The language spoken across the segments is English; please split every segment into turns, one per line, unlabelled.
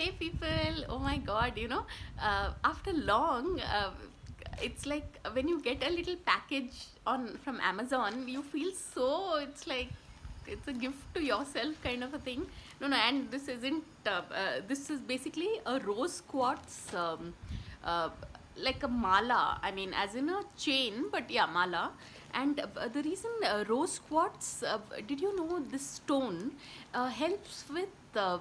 Hey people, oh my god, after long, it's like when you get a little package on from Amazon, you feel so, it's like it's a gift to yourself kind of a thing. No, no, and this isn't, this is basically a rose quartz, uh, like a mala, I mean, as in a chain, but yeah, mala. And the reason rose quartz, did you know this stone helps with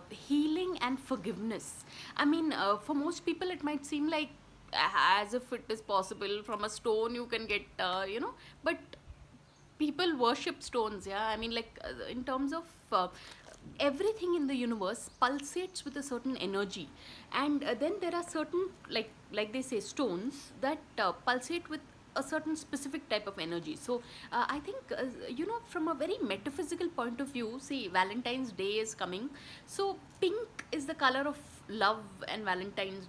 healing and forgiveness? I mean, for most people, it might seem like as if it is possible from a stone you can get, but people worship stones. Yeah, I mean, like in terms of everything in the universe pulsates with a certain energy, and then there are certain, like they say, stones that pulsate with a certain specific type of energy. So I think, from a very metaphysical point of view, see, Valentine's Day is coming. So pink is the color of love and Valentine's,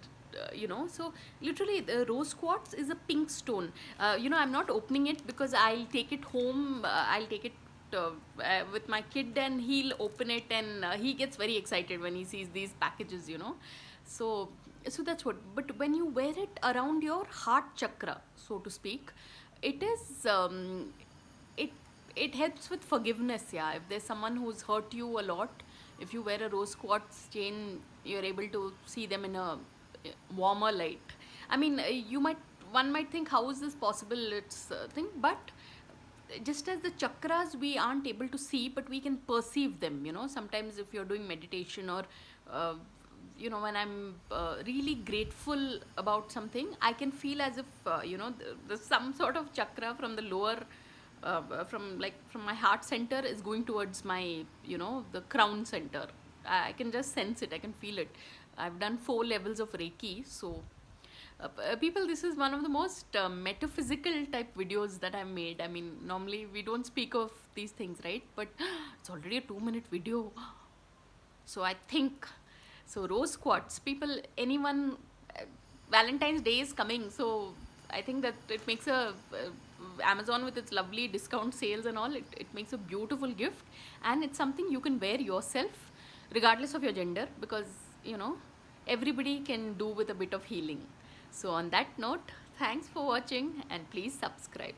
so literally the rose quartz is a pink stone. I'm not opening it because I'll take it home. I'll take it with my kid, and he'll open it, and he gets very excited when he sees these packages. So so that's what. But when you wear it around your heart chakra, so to speak, it is it it helps with forgiveness. Yeah, if there's someone who's hurt you a lot, if you wear a rose quartz chain, you're able to see them in a warmer light. I mean, one might think, how is this possible? It's a thing, but just as the chakras we aren't able to see, but we can perceive them. Sometimes if you're doing meditation, or uh, when I'm really grateful about something, I can feel as if there's some sort of chakra from the lower, from my heart center is going towards my, the crown center. I can just sense it, I can feel it. I've done 4 levels of Reiki. So people, this is one of the most metaphysical type videos that I've made. I mean, normally we don't speak of these things, right? But it's already a 2-minute video. So I think, so rose quartz, people, anyone, Valentine's Day is coming. So I think that it makes a Amazon, with its lovely discount sales and all, it makes a beautiful gift. And it's something you can wear yourself regardless of your gender, because everybody can do with a bit of healing. So on that note, thanks for watching, and please subscribe.